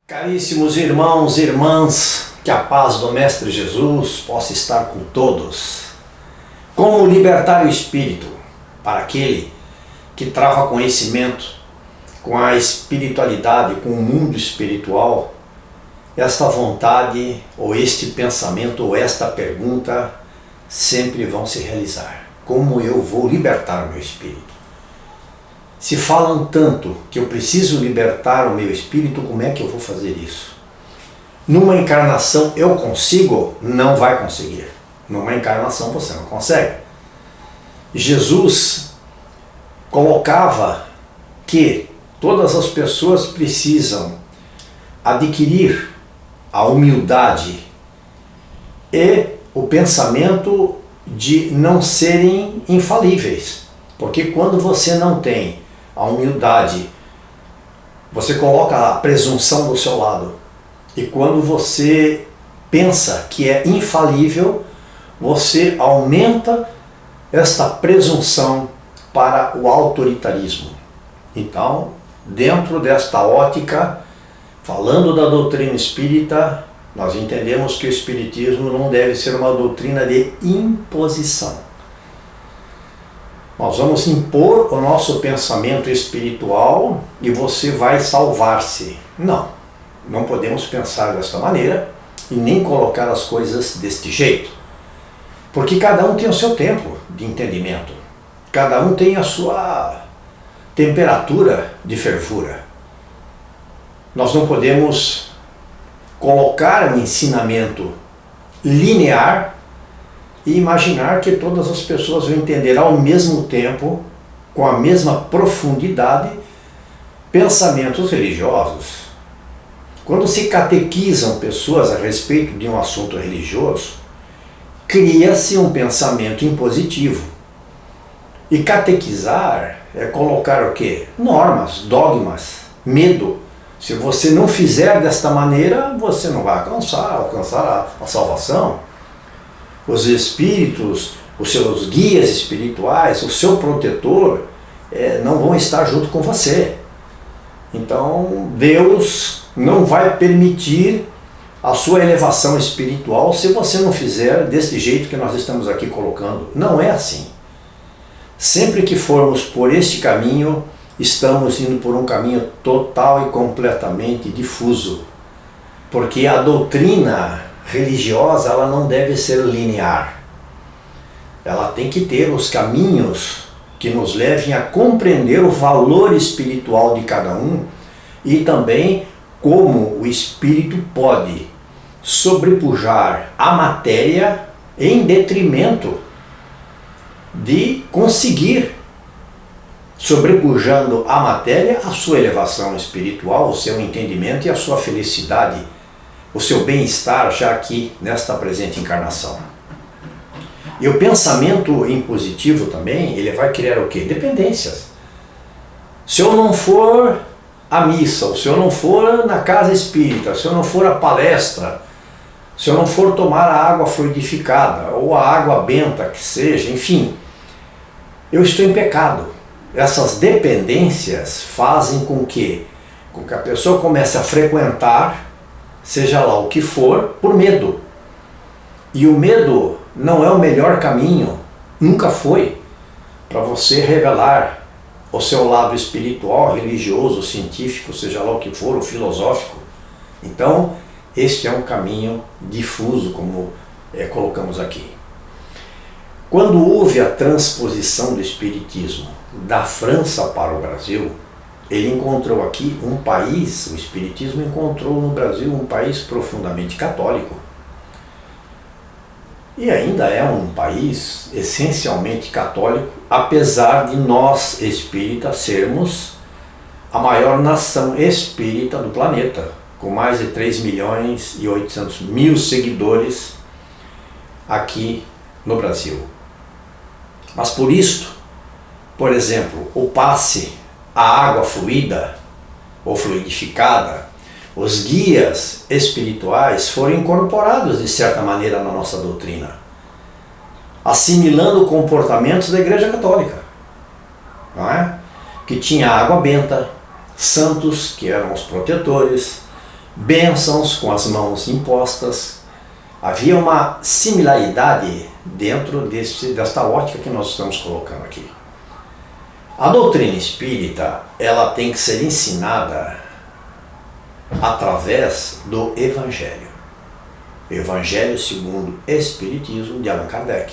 Caríssimos irmãos e irmãs, que a paz do Mestre Jesus possa estar com todos. Como libertar o espírito para aquele que trava conhecimento com a espiritualidade, com o mundo espiritual? Esta vontade, ou este pensamento, ou esta pergunta sempre vão se realizar. Como eu vou libertar o meu espírito? Se falam tanto que eu preciso libertar o meu espírito, como é que eu vou fazer isso? Numa encarnação eu consigo? Não vai conseguir. Numa encarnação você não consegue. Jesus colocava que todas as pessoas precisam adquirir a humildade e o pensamento de não serem infalíveis. Porque quando você não tem a humildade, você coloca a presunção do seu lado. E quando você pensa que é infalível, você aumenta esta presunção para o autoritarismo. Então, dentro desta ótica, falando da doutrina espírita, nós entendemos que o espiritismo não deve ser uma doutrina de imposição. Nós vamos impor o nosso pensamento espiritual e você vai salvar-se. Não, não podemos pensar desta maneira e nem colocar as coisas deste jeito. Porque cada um tem o seu tempo de entendimento. Cada um tem a sua temperatura de fervura. Nós não podemos colocar um ensinamento linear e imaginar que todas as pessoas vão entender ao mesmo tempo, com a mesma profundidade, pensamentos religiosos. Quando se catequizam pessoas a respeito de um assunto religioso, cria-se um pensamento impositivo. E catequizar é colocar o quê? Normas, dogmas, medo. Se você não fizer desta maneira, você não vai alcançar a salvação. Os espíritos, os seus guias espirituais, o seu protetor, não vão estar junto com você. Então, Deus não vai permitir a sua elevação espiritual se você não fizer desse jeito que nós estamos aqui colocando. Não é assim. Sempre que formos por este caminho, estamos indo por um caminho total e completamente difuso. Porque a doutrina religiosa, ela não deve ser linear. Ela tem que ter os caminhos que nos levem a compreender o valor espiritual de cada um e também como o espírito pode sobrepujar a matéria em detrimento de conseguir, sobrepujando a matéria, a sua elevação espiritual, o seu entendimento e a sua felicidade, o seu bem-estar já aqui nesta presente encarnação. E o pensamento impositivo também, ele vai criar o quê? Dependências. Se eu não for à missa, ou se eu não for na casa espírita, se eu não for à palestra, se eu não for tomar a água fluidificada, ou a água benta que seja, enfim, eu estou em pecado. Essas dependências fazem com que a pessoa comece a frequentar, seja lá o que for, por medo. E o medo não é o melhor caminho, nunca foi, para você revelar o seu lado espiritual, religioso, científico, seja lá o que for, o filosófico. Então, este é um caminho difuso, como colocamos aqui. Quando houve a transposição do espiritismo da França para o Brasil, ele encontrou aqui um país, o espiritismo encontrou no Brasil um país profundamente católico. E ainda é um país essencialmente católico, apesar de nós espíritas sermos a maior nação espírita do planeta, com mais de 3.800.000 seguidores aqui no Brasil. Mas por isto, por exemplo, o passe a água fluida ou fluidificada, os guias espirituais foram incorporados de certa maneira na nossa doutrina, assimilando comportamentos da Igreja Católica, não é? Que tinha água benta, santos que eram os protetores, bênçãos com as mãos impostas. Havia uma similaridade dentro desta ótica que nós estamos colocando aqui. A doutrina espírita, ela tem que ser ensinada através do Evangelho. Evangelho segundo o Espiritismo de Allan Kardec.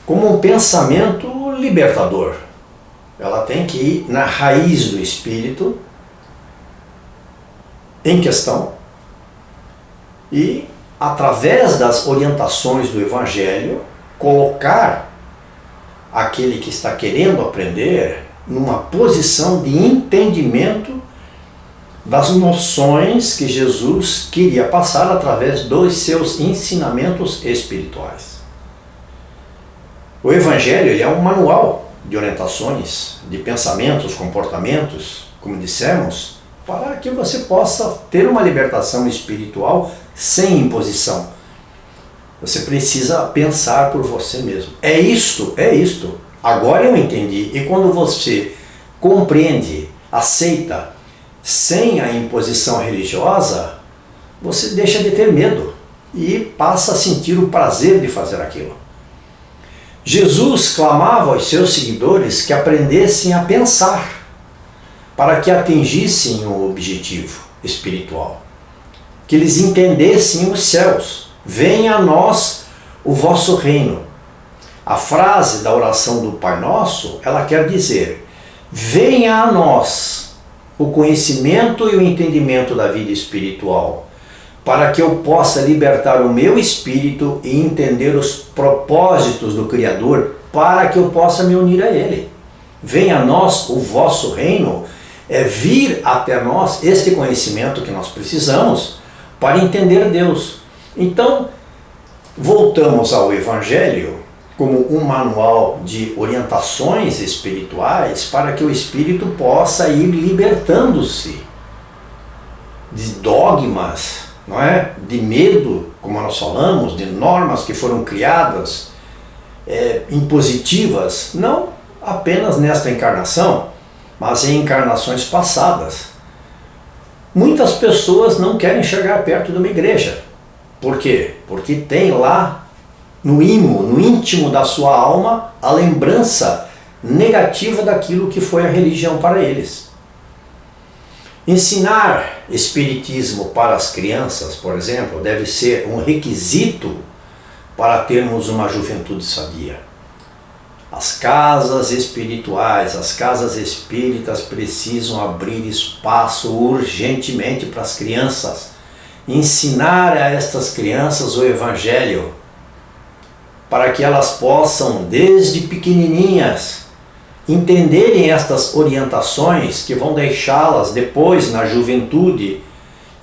Como um pensamento libertador. Ela tem que ir na raiz do espírito em questão e, através das orientações do Evangelho, colocar aquele que está querendo aprender numa posição de entendimento das noções que Jesus queria passar através dos seus ensinamentos espirituais. O Evangelho ele é um manual de orientações, de pensamentos, comportamentos, como dissemos, para que você possa ter uma libertação espiritual sem imposição. Você precisa pensar por você mesmo. É isto. Agora eu entendi. E quando você compreende, aceita, sem a imposição religiosa, você deixa de ter medo e passa a sentir o prazer de fazer aquilo. Jesus clamava aos seus seguidores que aprendessem a pensar para que atingissem o objetivo espiritual, que eles entendessem os céus. Venha a nós o vosso reino. A frase da oração do Pai Nosso, ela quer dizer: venha a nós o conhecimento e o entendimento da vida espiritual, para que eu possa libertar o meu espírito e entender os propósitos do Criador, para que eu possa me unir a Ele. Venha a nós o vosso reino, é vir até nós este conhecimento que nós precisamos para entender Deus. Então, voltamos ao Evangelho como um manual de orientações espirituais para que o espírito possa ir libertando-se de dogmas, não é? De medo, como nós falamos, de normas que foram criadas, impositivas, não apenas nesta encarnação, mas em encarnações passadas. Muitas pessoas não querem chegar perto de uma igreja. Por quê? Porque tem lá no íntimo da sua alma a lembrança negativa daquilo que foi a religião para eles. Ensinar espiritismo para as crianças, por exemplo, deve ser um requisito para termos uma juventude sadia. As casas espirituais, as casas espíritas precisam abrir espaço urgentemente para as crianças, ensinar a estas crianças o Evangelho, para que elas possam, desde pequenininhas, entenderem estas orientações que vão deixá-las depois na juventude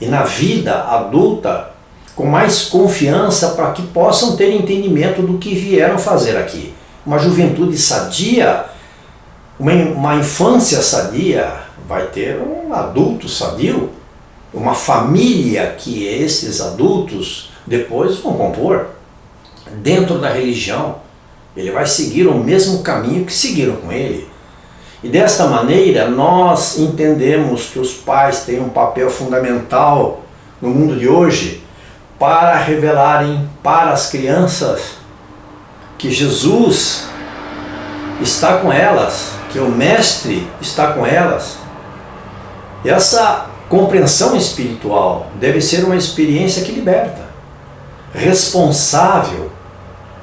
e na vida adulta com mais confiança, para que possam ter entendimento do que vieram fazer aqui. Uma juventude sadia, uma infância sadia, vai ter um adulto sadio, uma família que esses adultos depois vão compor dentro da religião. Ele vai seguir o mesmo caminho que seguiram com ele. E desta maneira nós entendemos que os pais têm um papel fundamental no mundo de hoje para revelarem para as crianças que Jesus está com elas, que o Mestre está com elas. E essa compreensão espiritual deve ser uma experiência que liberta, responsável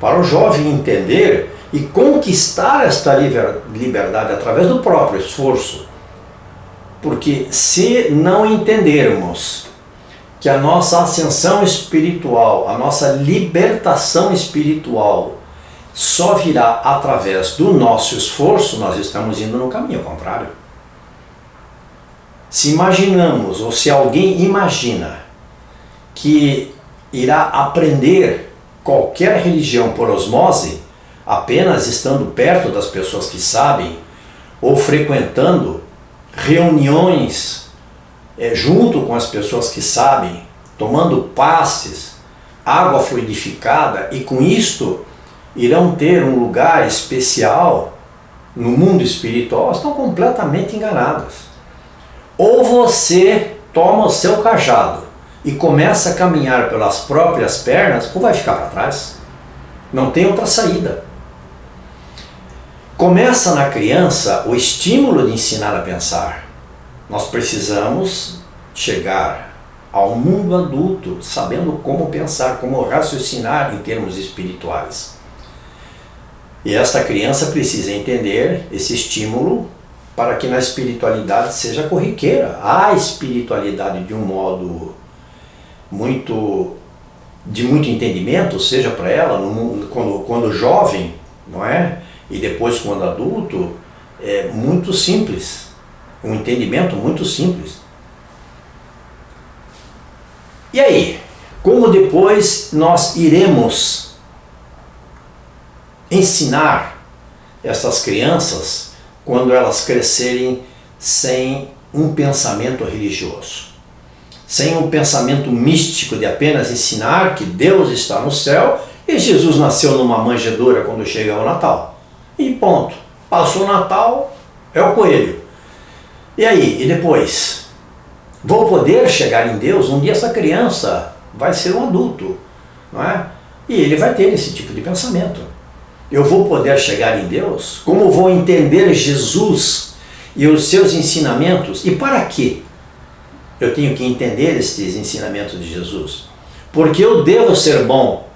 para o jovem entender e conquistar esta liberdade através do próprio esforço. Porque se não entendermos que a nossa ascensão espiritual, a nossa libertação espiritual só virá através do nosso esforço, nós estamos indo no caminho contrário. Se imaginamos, ou se alguém imagina que irá aprender qualquer religião por osmose, apenas estando perto das pessoas que sabem, ou frequentando reuniões junto com as pessoas que sabem, tomando passes, água fluidificada, e com isto irão ter um lugar especial no mundo espiritual, estão completamente enganadas. Ou você toma o seu cajado e começa a caminhar pelas próprias pernas, ou vai ficar para trás. Não tem outra saída. Começa na criança o estímulo de ensinar a pensar. Nós precisamos chegar ao mundo adulto sabendo como pensar, como raciocinar em termos espirituais. E esta criança precisa entender esse estímulo para que na espiritualidade seja corriqueira. A espiritualidade de um modo de muito entendimento, seja para ela no mundo, quando jovem, não é? E depois quando adulto, é muito simples, um entendimento muito simples. E aí, como depois nós iremos ensinar essas crianças quando elas crescerem sem um pensamento religioso? Sem um pensamento místico de apenas ensinar que Deus está no céu e Jesus nasceu numa manjedoura quando chega o Natal. E ponto. Passou o Natal, é o coelho. E aí, e depois? Vou poder chegar em Deus? Um dia essa criança vai ser um adulto, não é? E ele vai ter esse tipo de pensamento. Eu vou poder chegar em Deus? Como vou entender Jesus e os seus ensinamentos? E para quê? Eu tenho que entender estes ensinamentos de Jesus. Porque eu devo ser bom.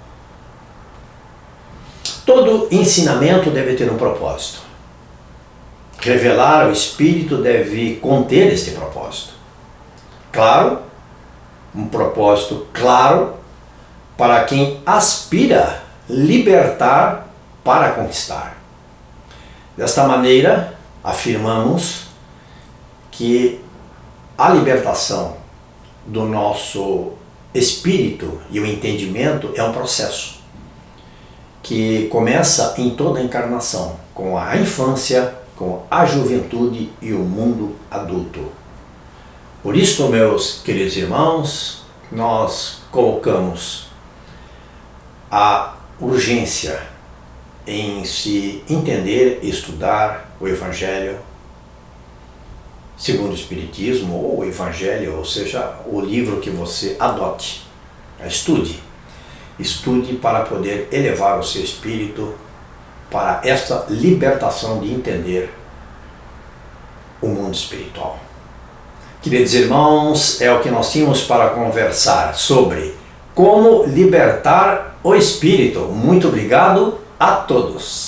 Todo ensinamento deve ter um propósito. Revelar o Espírito deve conter este propósito. Claro, um propósito claro para quem aspira libertar para conquistar. Desta maneira, afirmamos que a libertação do nosso espírito e o entendimento é um processo que começa em toda a encarnação, com a infância, com a juventude e o mundo adulto. Por isso, meus queridos irmãos, nós colocamos a urgência em se entender e estudar o Evangelho segundo o Espiritismo, ou o Evangelho, ou seja, o livro que você adote. Estude. Estude para poder elevar o seu espírito para esta libertação de entender o mundo espiritual. Queridos irmãos, é o que nós tínhamos para conversar sobre como libertar o espírito. Muito obrigado a todos.